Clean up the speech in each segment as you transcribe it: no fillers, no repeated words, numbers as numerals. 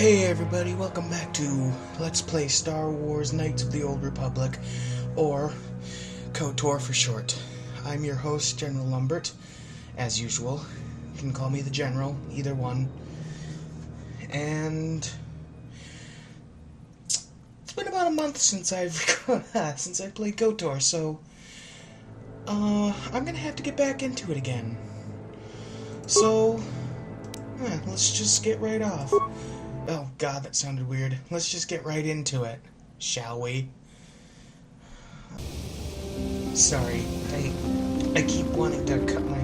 Hey everybody, welcome back to Let's Play Star Wars Knights of the Old Republic, or KOTOR for short. I'm your host, General Lumbert, as usual. You can call me the General, either one. And it's been about a month since I've played KOTOR, so I'm gonna have to get back into it again. So let's just get right off. Oh god, that sounded weird. Let's just get right into it, shall we? Sorry, I keep wanting to cut my...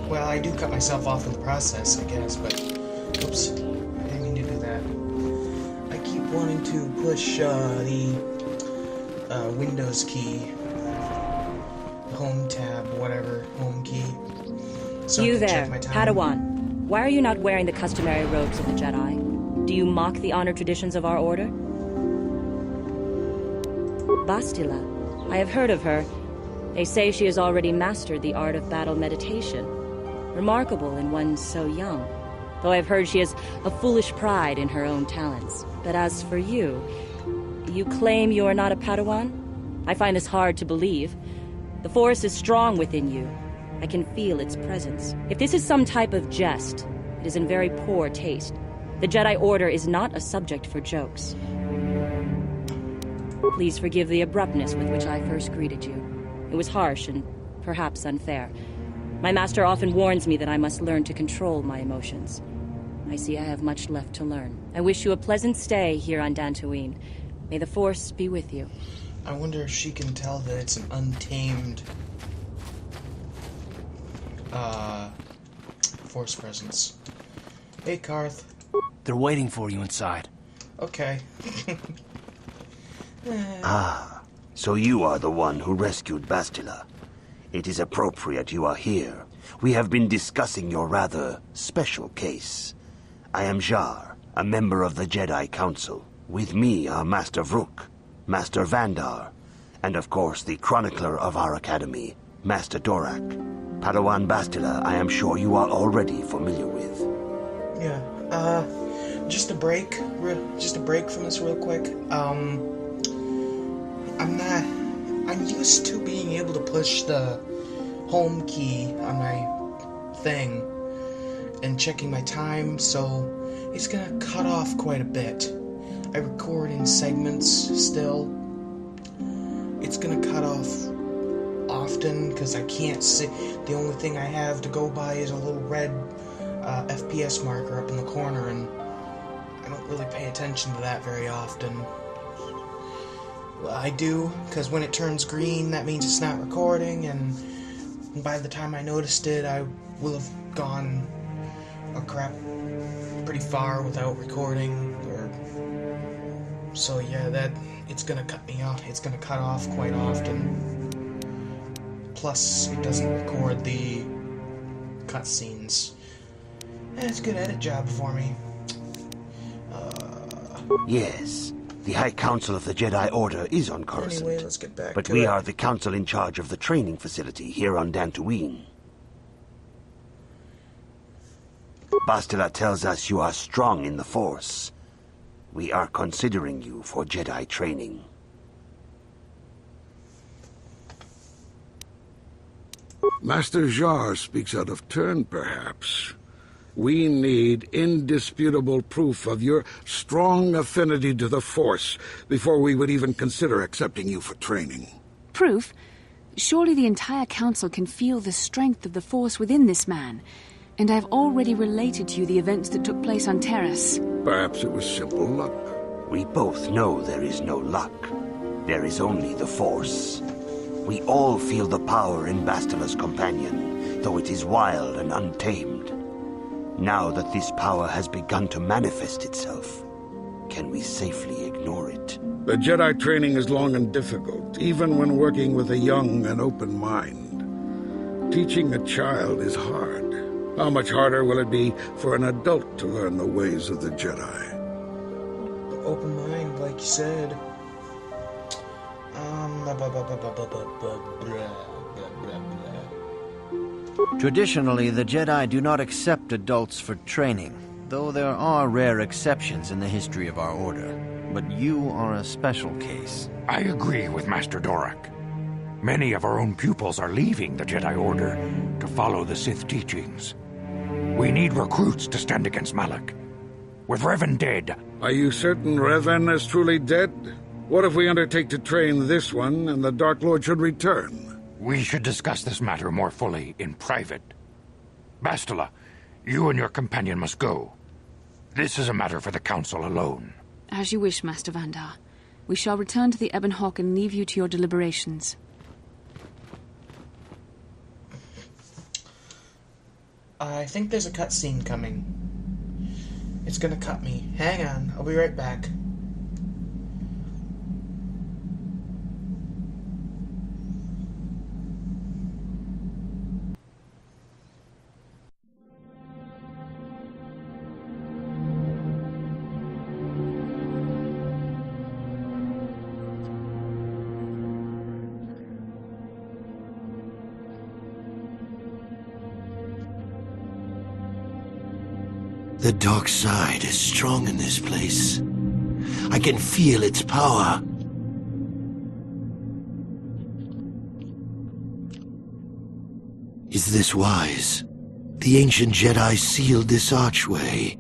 well, I do cut myself off in the process, I guess, but... Oops, I didn't mean to do that. I keep wanting to push the Windows key, home tab, whatever, home key. So You there, Padawan. Why are you not wearing the customary robes of the Jedi? Do you mock the honor traditions of our order? Bastila. I have heard of her. They say she has already mastered the art of battle meditation. Remarkable in one so young. Though I've heard she has a foolish pride in her own talents. But as for you, you claim you are not a Padawan? I find this hard to believe. The Force is strong within you. I can feel its presence. If this is some type of jest, it is in very poor taste. The Jedi Order is not a subject for jokes. Please forgive the abruptness with which I first greeted you. It was harsh and perhaps unfair. My master often warns me that I must learn to control my emotions. I see I have much left to learn. I wish you a pleasant stay here on Dantooine. May the Force be with you. I wonder if she can tell that it's an untamed Force presence. Hey, Karth. They're waiting for you inside. Okay. Ah, so you are the one who rescued Bastila. It is appropriate you are here. We have been discussing your rather special case. I am Jar, a member of the Jedi Council. With me are Master Vrook, Master Vandar, and of course the chronicler of our academy, Master Dorak. Padawan Bastila, I am sure you are already familiar with. Yeah, just a break from this real quick. I'm used to being able to push the home key on my thing and checking my time, so it's gonna cut off quite a bit. I record in segments still. It's gonna cut off often because I can't see. The only thing I have to go by is a little red FPS marker up in the corner, and I don't really pay attention to that very often. Well, I do, because when it turns green, that means it's not recording, and by the time I noticed it, I will have gone pretty far without recording, so yeah, it's gonna cut me off. It's gonna cut off quite often. Plus, it doesn't record the cutscenes. It's a good edit job for me. Yes, the High Council of the Jedi Order is on Coruscant. Anyway, let's get back but to we it. are the council in charge of the training facility here on Dantooine. Bastila tells us you are strong in the Force. We are considering you for Jedi training. Master Jar speaks out of turn, perhaps. We need indisputable proof of your strong affinity to the Force before we would even consider accepting you for training. Proof? Surely the entire Council can feel the strength of the Force within this man. And I've already related to you the events that took place on Terrace. Perhaps it was simple luck. We both know there is no luck. There is only the Force. We all feel the power in Bastila's companion, though it is wild and untamed. Now that this power has begun to manifest itself, can we safely ignore it? The Jedi training is long and difficult, even when working with a young and open mind. Teaching a child is hard. How much harder will it be for an adult to learn the ways of the Jedi? Open mind, like you said. Traditionally, the Jedi do not accept adults for training. though there are rare exceptions in the history of our order. But you are a special case. I agree with Master Dorak. Many of our own pupils are leaving the Jedi Order to follow the Sith teachings. We need recruits to stand against Malak. With Revan dead... Are you certain Revan is truly dead? What if we undertake to train this one and the Dark Lord should return? We should discuss this matter more fully in private. Bastila, you and your companion must go. This is a matter for the Council alone. As you wish, Master Vandar. We shall return to the Ebon Hawk and leave you to your deliberations. I think there's a cutscene coming. It's gonna cut me. Hang on, I'll be right back. The dark side is strong in this place. I can feel its power. Is this wise? The ancient Jedi sealed this archway.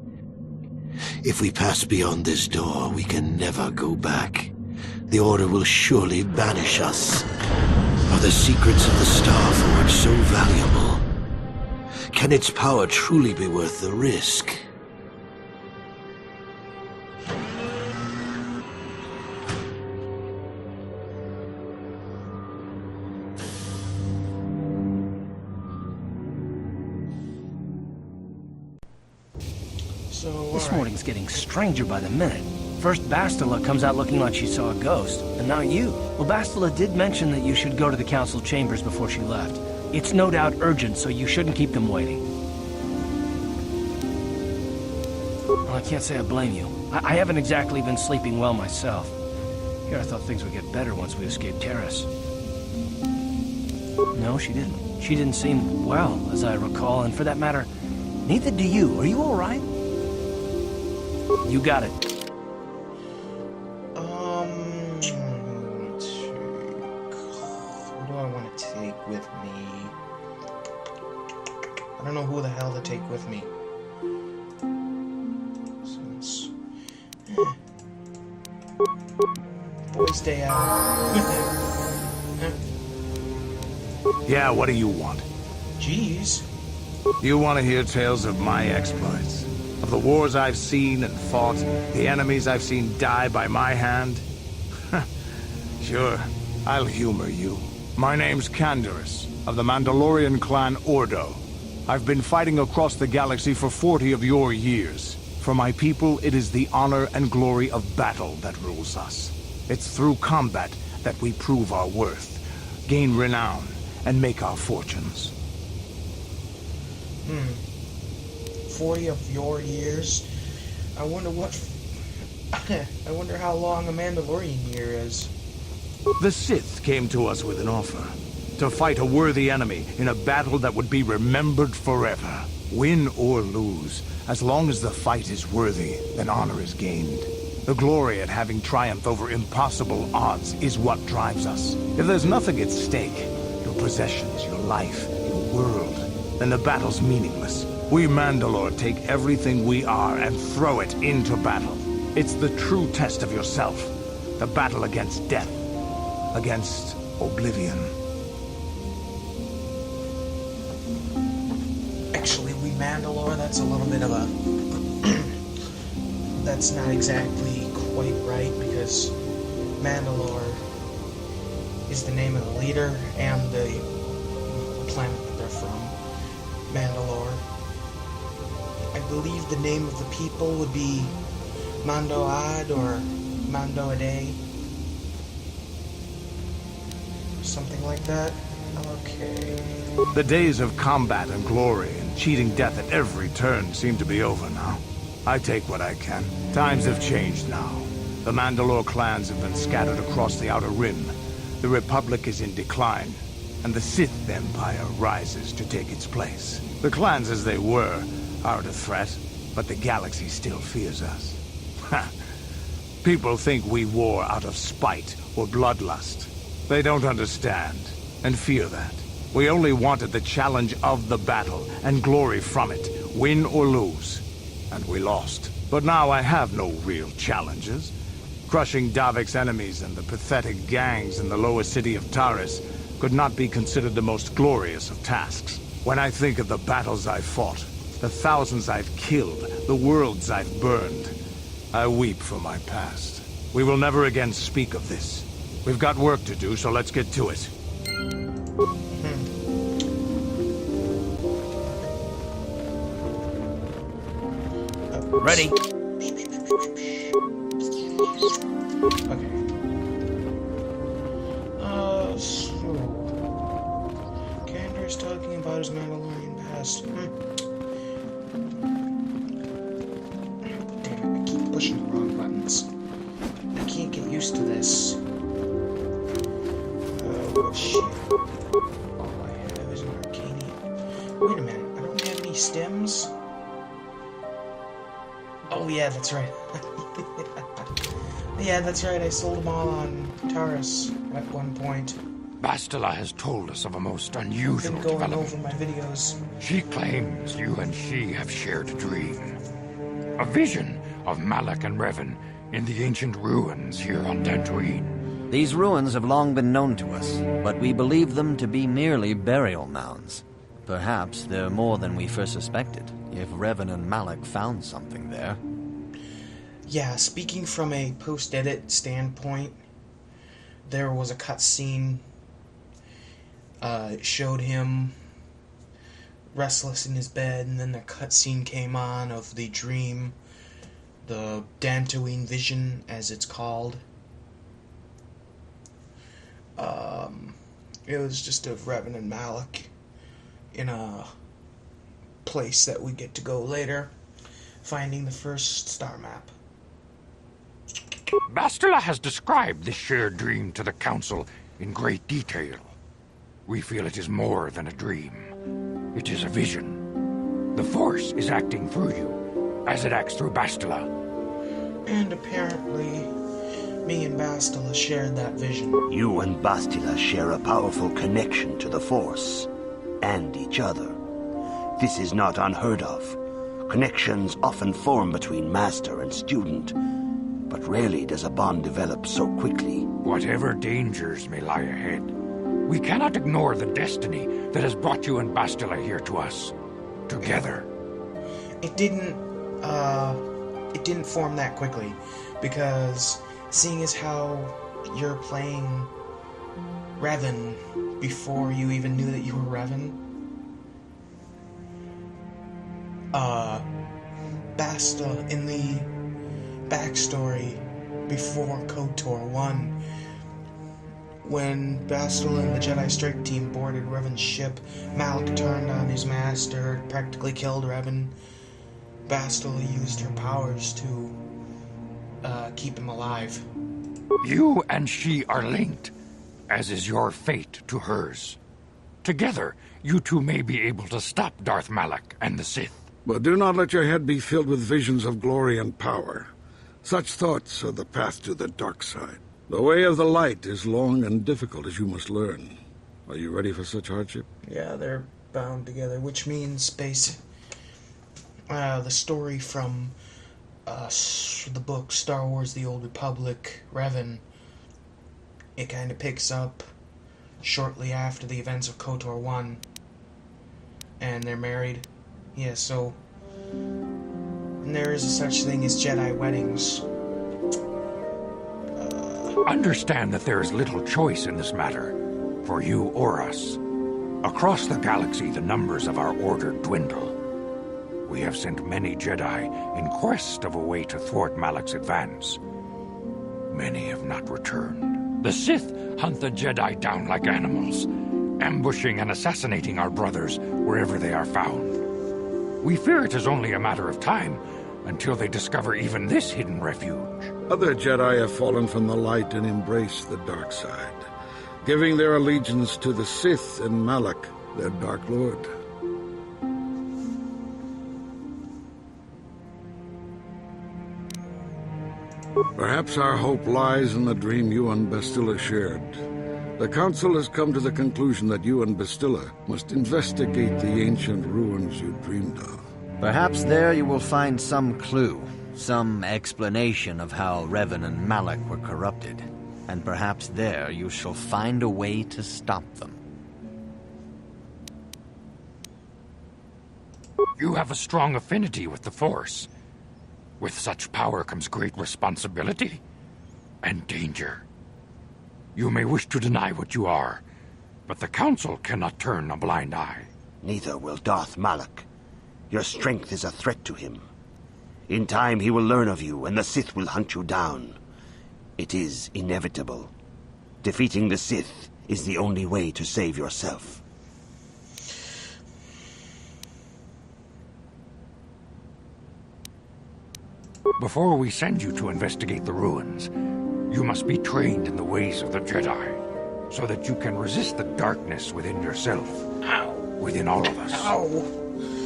If we pass beyond this door, we can never go back. The Order will surely banish us. Are the secrets of the Star Forge so valuable? Can its power truly be worth the risk? This morning's getting stranger by the minute. First Bastila comes out looking like she saw a ghost, and now you. Well, Bastila did mention that you should go to the council chambers before she left. It's no doubt urgent, so you shouldn't keep them waiting. Well, I can't say I blame you. I haven't exactly been sleeping well myself. Here I thought things would get better once we escaped Terrace. No, she didn't. She didn't seem well, as I recall, and for that matter, neither do you. Are you all right? You got it. What do I want to take with me? I don't know who the hell to take with me. Since... Boys' day out. Yeah, what do you want? Jeez. You want to hear tales of my exploits? Of the wars I've seen and fought, the enemies I've seen die by my hand? Sure, I'll humor you. My name's Canderous, of the Mandalorian clan Ordo. I've been fighting across the galaxy for 40 of your years. For my people, it is the honor and glory of battle that rules us. It's through combat that we prove our worth, gain renown, and make our fortunes. 40 of your years. I wonder what... I wonder how long a Mandalorian year is. The Sith came to us with an offer. To fight a worthy enemy in a battle that would be remembered forever. Win or lose, as long as the fight is worthy, then honor is gained. The glory at having triumphed over impossible odds is what drives us. If there's nothing at stake, your possessions, your life, your world, then the battle's meaningless. We Mandalore take everything we are and throw it into battle. It's the true test of yourself. The battle against death. Against oblivion. Actually, we Mandalore, that's a little bit of a... that's not exactly quite right, because Mandalore is the name of the leader and the planet that they're from. Mandalore. I believe the name of the people would be Mando Ad or Mando Ade. Something like that. Okay. The days of combat and glory and cheating death at every turn seem to be over now. I take what I can. Times have changed now. The Mandalore clans have been scattered across the Outer Rim. The Republic is in decline, and the Sith Empire rises to take its place. The clans as they were aren't a threat. but the galaxy still fears us. People think we war out of spite or bloodlust. They don't understand, and fear that. We only wanted the challenge of the battle, and glory from it, win or lose. And we lost. But now I have no real challenges. Crushing Davik's enemies and the pathetic gangs in the lower city of Taris could not be considered the most glorious of tasks. When I think of the battles I've fought, the thousands I've killed, the worlds I've burned, I weep for my past. We will never again speak of this. We've got work to do, so let's get to it. Ready? Okay. So... Kandar's talking about his Mandalorian past. Damn it, I keep pushing the wrong buttons. I can't get used to this. Oh, shit. All I have is an Arcanian. Wait a minute, I don't have any stems? Oh, yeah, that's right. Yeah, that's right. I sold them all on Taris at one point. Bastila has told us of a most unusual Been going development. over my videos. She claims you and she have shared a dream. A vision of Malak and Revan in the ancient ruins here on Dantooine. These ruins have long been known to us, but we believe them to be merely burial mounds. Perhaps they're more than we first suspected, if Revan and Malak found something there. Yeah, speaking from a post-edit standpoint, there was a cutscene. It showed him restless in his bed, and then the cutscene came on of the dream, the Dantooine vision, as it's called. It was just of Revan and Malak in a place that we get to go later, finding the first star map. Bastila has described this shared dream to the Council in great detail. We feel it is more than a dream. It is a vision. The Force is acting through you, as it acts through Bastila. And apparently, me and Bastila shared that vision. You and Bastila share a powerful connection to the Force, and each other. This is not unheard of. Connections often form between master and student, but rarely does a bond develop so quickly. Whatever dangers may lie ahead, we cannot ignore the destiny that has brought you and Bastila here to us. Together. It didn't form that quickly, because seeing as how you're playing Revan before you even knew that you were Revan, Bastila in the backstory before KOTOR 1, when Bastila and the Jedi Strike Team boarded Revan's ship, Malak turned on his master, practically killed Revan. Bastila used her powers to keep him alive. You and she are linked, as is your fate to hers. Together, you two may be able to stop Darth Malak and the Sith. But do not let your head be filled with visions of glory and power. Such thoughts are the path to the dark side. The way of the light is long and difficult, as you must learn. Are you ready for such hardship? Yeah, they're bound together, which means the story from the book Star Wars The Old Republic, Revan, it kind of picks up shortly after the events of KOTOR 1, and they're married. Yeah, so and there is a such thing as Jedi weddings. Understand that there is little choice in this matter, for you or us. Across the galaxy, the numbers of our order dwindle. We have sent many Jedi in quest of a way to thwart Malak's advance. Many have not returned. The Sith hunt the Jedi down like animals, ambushing and assassinating our brothers wherever they are found. We fear it is only a matter of time until they discover even this hidden refuge. Other Jedi have fallen from the light and embraced the dark side, giving their allegiance to the Sith and Malak, their Dark Lord. Perhaps our hope lies in the dream you and Bastila shared. The Council has come to the conclusion that you and Bastila must investigate the ancient ruins you dreamed of. Perhaps there you will find some clue, some explanation of how Revan and Malak were corrupted. And perhaps there you shall find a way to stop them. You have a strong affinity with the Force. With such power comes great responsibility and danger. You may wish to deny what you are, but the Council cannot turn a blind eye. Neither will Darth Malak. Your strength is a threat to him. In time he will learn of you, and the Sith will hunt you down. It is inevitable. Defeating the Sith is the only way to save yourself. Before we send you to investigate the ruins, you must be trained in the ways of the Jedi, so that you can resist the darkness within yourself, within all of us. Ow!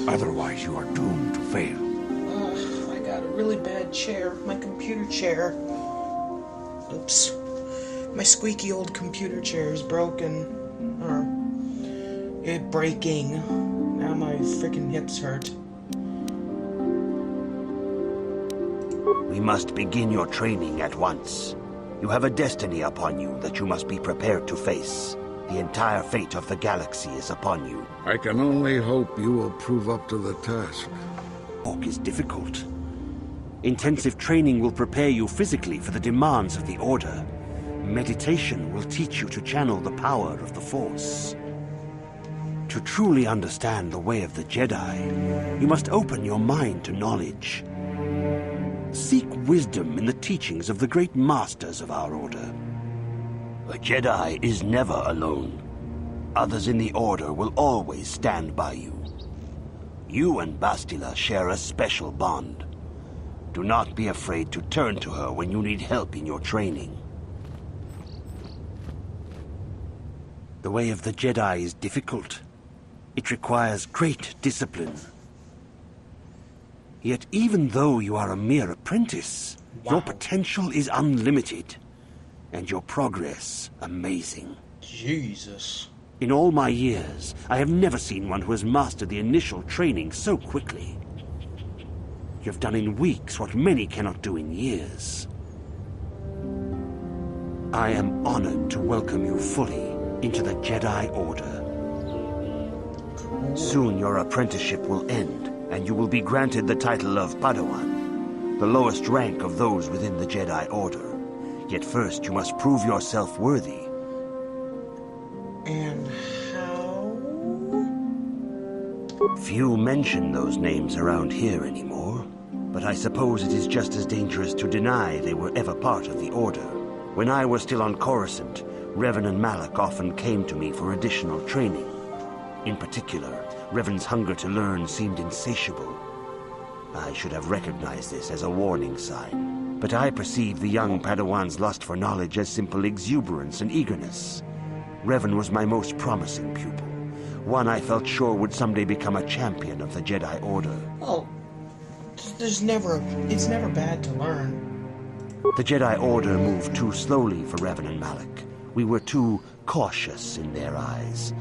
Otherwise, you are doomed to fail. I got a really bad chair. My computer chair. Oops. My squeaky old computer chair is broken. Or... it breaking. Now my freaking hips hurt. We must begin your training at once. You have a destiny upon you that you must be prepared to face. The entire fate of the galaxy is upon you. I can only hope you will prove up to the task. Walk is difficult. Intensive training will prepare you physically for the demands of the Order. Meditation will teach you to channel the power of the Force. To truly understand the way of the Jedi, you must open your mind to knowledge. Seek wisdom in the teachings of the great masters of our Order. A Jedi is never alone. Others in the Order will always stand by you. You and Bastila share a special bond. Do not be afraid to turn to her when you need help in your training. The way of the Jedi is difficult. It requires great discipline. Yet even though you are a mere apprentice, your potential is unlimited, and your progress amazing. Jesus. In all my years, I have never seen one who has mastered the initial training so quickly. You have done in weeks what many cannot do in years. I am honored to welcome you fully into the Jedi Order. Soon your apprenticeship will end, and you will be granted the title of Padawan, the lowest rank of those within the Jedi Order. Yet first you must prove yourself worthy. And how? Few mention those names around here anymore, but I suppose it is just as dangerous to deny they were ever part of the Order. When I was still on Coruscant, Revan and Malak often came to me for additional training. In particular, Revan's hunger to learn seemed insatiable. I should have recognized this as a warning sign, but I perceived the young Padawan's lust for knowledge as simple exuberance and eagerness. Revan was my most promising pupil, one I felt sure would someday become a champion of the Jedi Order. Well, it's never bad to learn. The Jedi Order moved too slowly for Revan and Malak. We were too cautious in their eyes.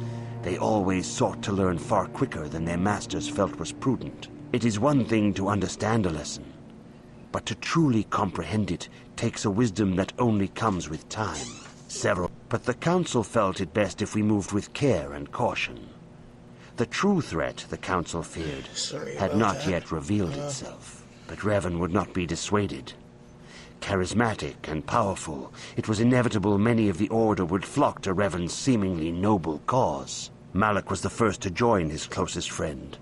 They always sought to learn far quicker than their masters felt was prudent. It is one thing to understand a lesson, but to truly comprehend it takes a wisdom that only comes with time. But the Council felt it best if we moved with care and caution. The true threat the Council feared had not yet revealed itself, but Revan would not be dissuaded. Charismatic and powerful, it was inevitable many of the Order would flock to Revan's seemingly noble cause. Malak was the first to join his closest friend.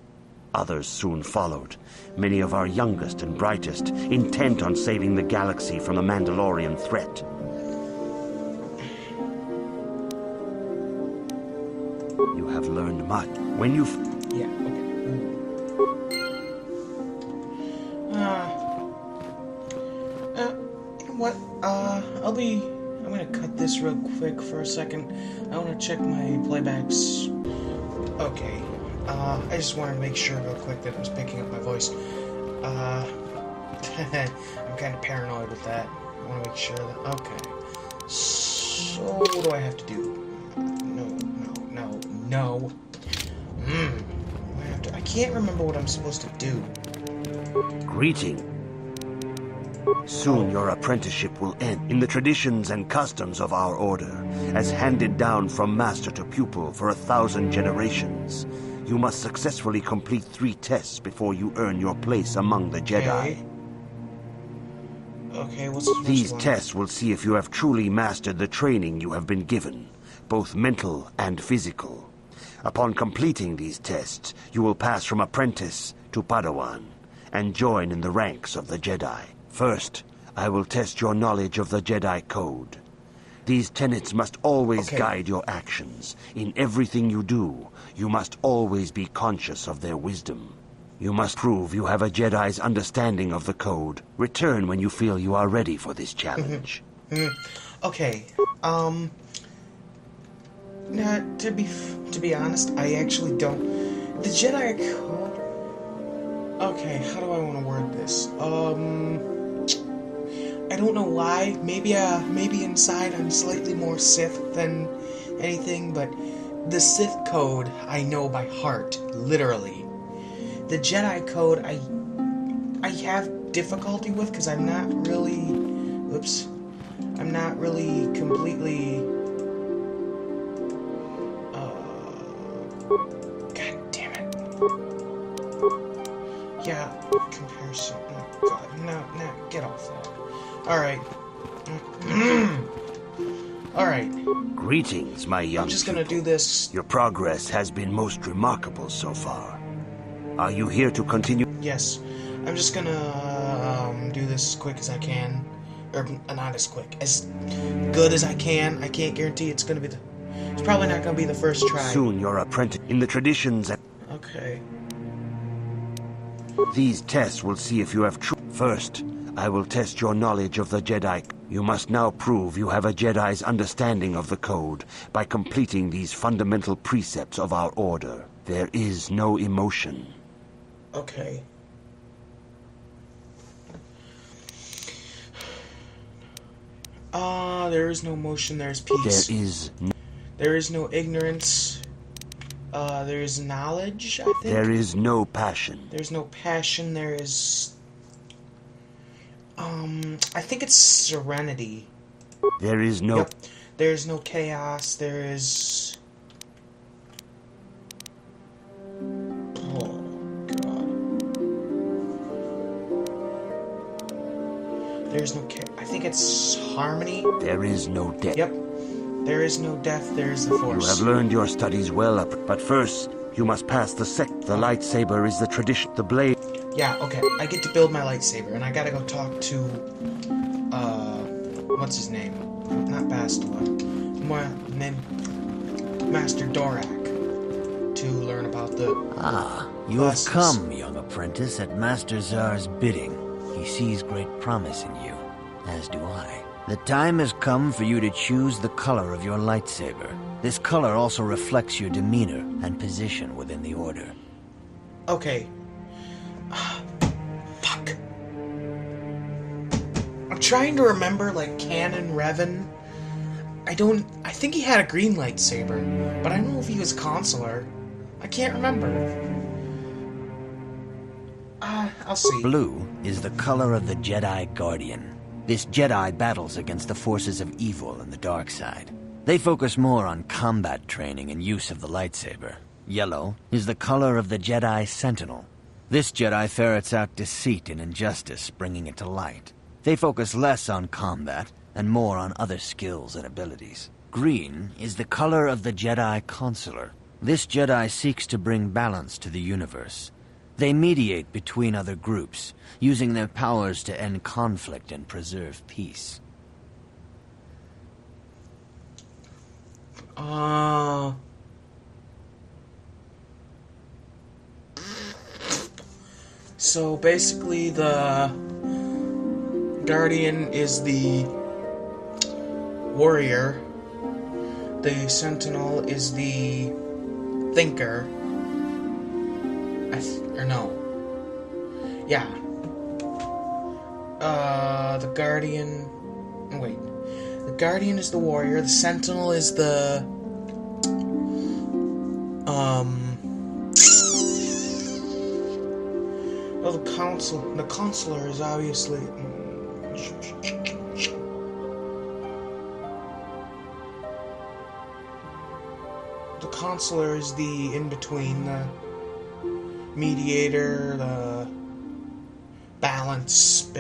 Others soon followed, many of our youngest and brightest, intent on saving the galaxy from the Mandalorian threat. You have learned much. When you... Yeah, okay. You know what? I'm gonna cut this real quick for a second. I wanna check my playbacks. Okay. I just wanted to make sure real quick that I was picking up my voice. I'm kind of paranoid with that. I want to make sure that... Okay. So, what do I have to do? No. I can't remember what I'm supposed to do. Greeting. Soon your apprenticeship will end in the traditions and customs of our order, as handed down from master to pupil for 1,000 generations. You must successfully complete 3 tests before you earn your place among the Jedi. Okay, what's the first These one? tests will see if you have truly mastered the training you have been given, both mental and physical. Upon completing these tests, you will pass from apprentice to Padawan, and join in the ranks of the Jedi. First, I will test your knowledge of the Jedi Code. These tenets must always guide your actions. In everything you do, you must always be conscious of their wisdom. You must prove you have a Jedi's understanding of the Code. Return when you feel you are ready for this challenge. Okay, now, to be honest, I actually don't... The Jedi Code... Okay, how do I want to word this? I don't know why. Maybe inside I'm slightly more Sith than anything, but the Sith Code I know by heart, literally. The Jedi Code I have difficulty with because I'm not really... Oops. I'm not really completely... God damn it. Yeah, comparison. Oh god, no, get off that. Alright. Alright. Greetings, my young I'm just gonna do this. Your progress has been most remarkable so far. Are you here to continue? Yes. I'm just gonna do this as quick as I can. Or, not as quick. As good as I can. I can't guarantee it's gonna be the... It's probably not gonna be the first try. Soon your apprentice in the traditions and... Okay. These tests will see if you have true... First, I will test your knowledge of the Jedi. You must now prove you have a Jedi's understanding of the Code by completing these fundamental precepts of our order. There is no emotion. Okay. There is no motion, there's peace. There is no ignorance. There is knowledge, I think. There is no passion. There's no passion, there is... I think it's serenity. There is no... Yep. There's no chaos, there is... Oh, God. There's no I think it's harmony. There is no death. Yep. There is no death, there is the Force. You have learned your studies well, but first, you must pass the The lightsaber is the tradition. The blade... Yeah, okay. I get to build my lightsaber, and I gotta go talk to, what's his name? Not Bastila. Master Dorak, to learn about the... You have come, young apprentice, at Master Zar's bidding. He sees great promise in you, as do I. The time has come for you to choose the color of your lightsaber. This color also reflects your demeanor and position within the Order. Okay. Fuck. I'm trying to remember, like, Canon Revan. I think he had a green lightsaber, but I don't know if he was consular. I can't remember. I'll see. Blue is the color of the Jedi Guardian. This Jedi battles against the forces of evil and the dark side. They focus more on combat training and use of the lightsaber. Yellow is the color of the Jedi Sentinel. This Jedi ferrets out deceit and injustice, bringing it to light. They focus less on combat and more on other skills and abilities. Green is the color of the Jedi Consular. This Jedi seeks to bring balance to the universe. They mediate between other groups, using their powers to end conflict and preserve peace. So basically the Guardian is the warrior, the Sentinel is the thinker, or no. Yeah. The Guardian... Wait. The Guardian is the warrior. The Sentinel is the... Well, the Consular is obviously... The Consular is the in-between, the mediator, the balance.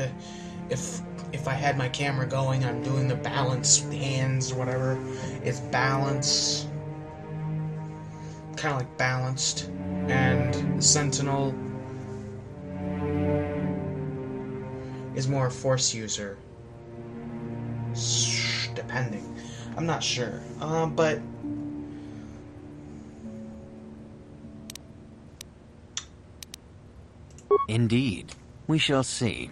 If I had my camera going, I'm doing the balance with the hands or whatever. It's balance. Kind of like balanced. And the Sentinel is more a force user. Depending. I'm not sure. But indeed. We shall see.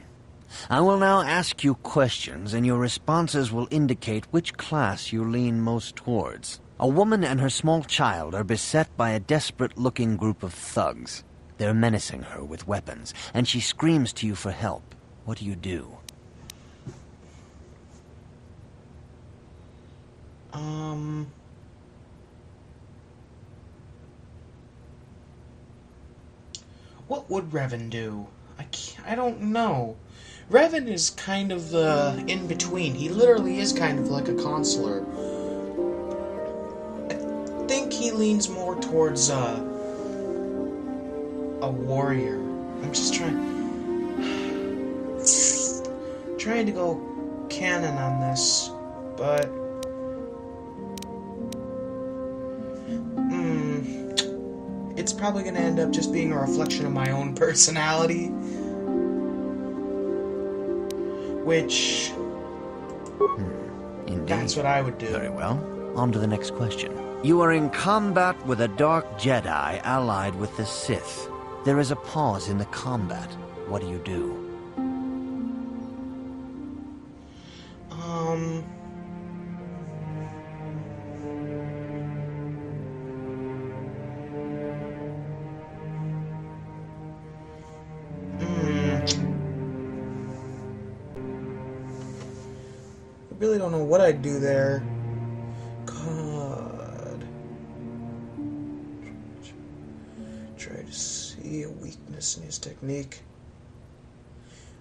I will now ask you questions, and your responses will indicate which class you lean most towards. A woman and her small child are beset by a desperate-looking group of thugs. They're menacing her with weapons, and she screams to you for help. What do you do? What would Revan do? I don't know. Revan is kind of the in-between. He literally is kind of like a consular. I think he leans more towards a warrior. I'm just trying to go canon on this, but it's probably going to end up just being a reflection of my own personality, which Indeed. That's what I would do. Very well. On to the next question. You are in combat with a dark Jedi allied with the Sith. There is a pause in the combat. What do you do? I really don't know what I'd do there. God. Try to see a weakness in his technique.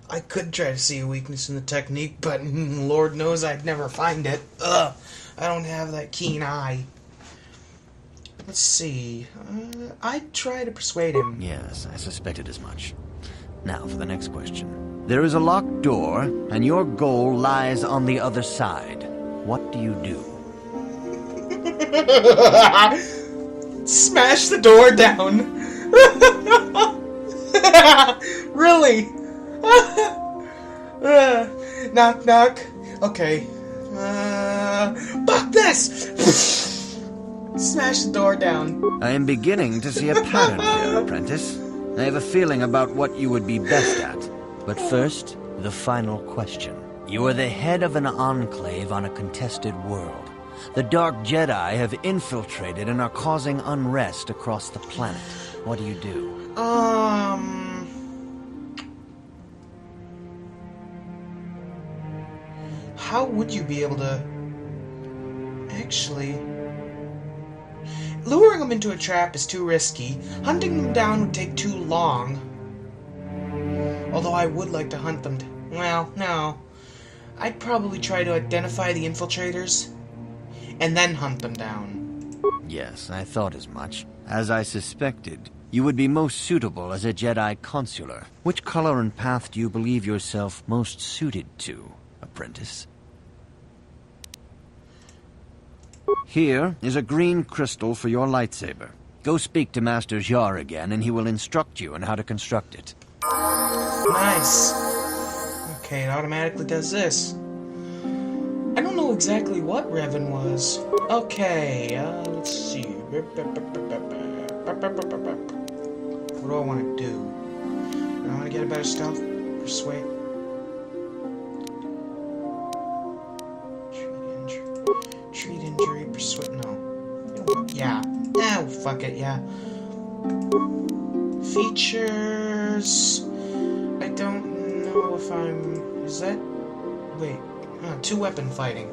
I could try to see a weakness in the technique, but Lord knows I'd never find it. Ugh. I don't have that keen eye. Let's see. I'd try to persuade him. Yes, I suspected as much. Now for the next question. There is a locked door, and your goal lies on the other side. What do you do? Smash the door down. Really? Knock, knock. Okay. Fuck this! Smash the door down. I am beginning to see a pattern here, apprentice. I have a feeling about what you would be best at. But first, the final question. You are the head of an enclave on a contested world. The Dark Jedi have infiltrated and are causing unrest across the planet. What do you do? How would you be able to... Actually... Luring them into a trap is too risky. Hunting them down would take too long. Although I would like to hunt them... Well, no. I'd probably try to identify the infiltrators and then hunt them down. Yes, I thought as much. As I suspected, you would be most suitable as a Jedi consular. Which color and path do you believe yourself most suited to, apprentice? Here is a green crystal for your lightsaber. Go speak to Master Jar again, and he will instruct you on how to construct it. Nice. Okay, it automatically does this. I don't know exactly what Revan was. Okay, let's see. What do I want to do? I want to get a better stealth. Persuade. Treat injury. Persuade. No. Yeah. Oh, fuck it. Yeah. Features. I don't know if I'm Is that... Wait. 2 weapon fighting.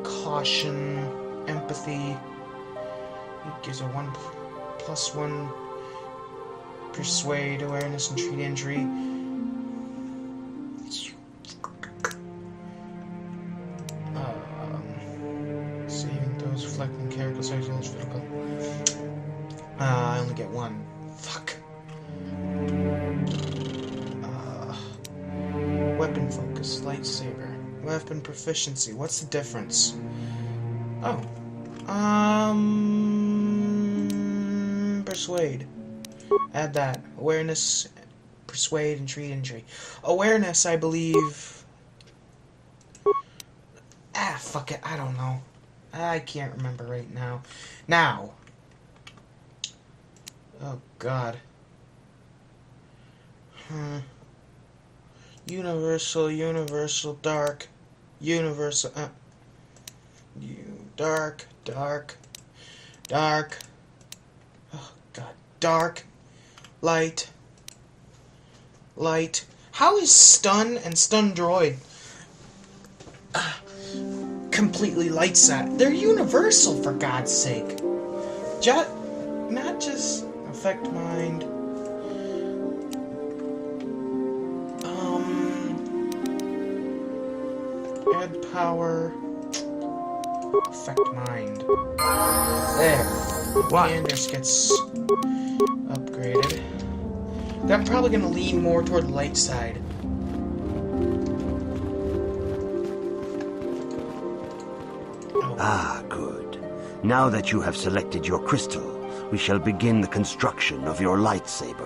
Caution, empathy. It gives a 1+1 persuade, awareness, and treat injury. Saving those reflecting character size physical. I only get 1. Fuck. Weapon focus, lightsaber. Weapon proficiency. What's the difference? Oh. Persuade. Add that. Awareness, persuade, and treat injury. Awareness, I believe... fuck it. I don't know. I can't remember right now. Now. Oh, God. Universal, dark. Universal, dark. Oh, God. Dark. Light. How is stun and stun droid completely light set? They're universal, for God's sake. Not just affect mind. Add power. Affect mind. There. What? Anders gets upgraded. I'm probably going to lean more toward the light side. Oh. Ah, good. Now that you have selected your crystal, we shall begin the construction of your lightsaber.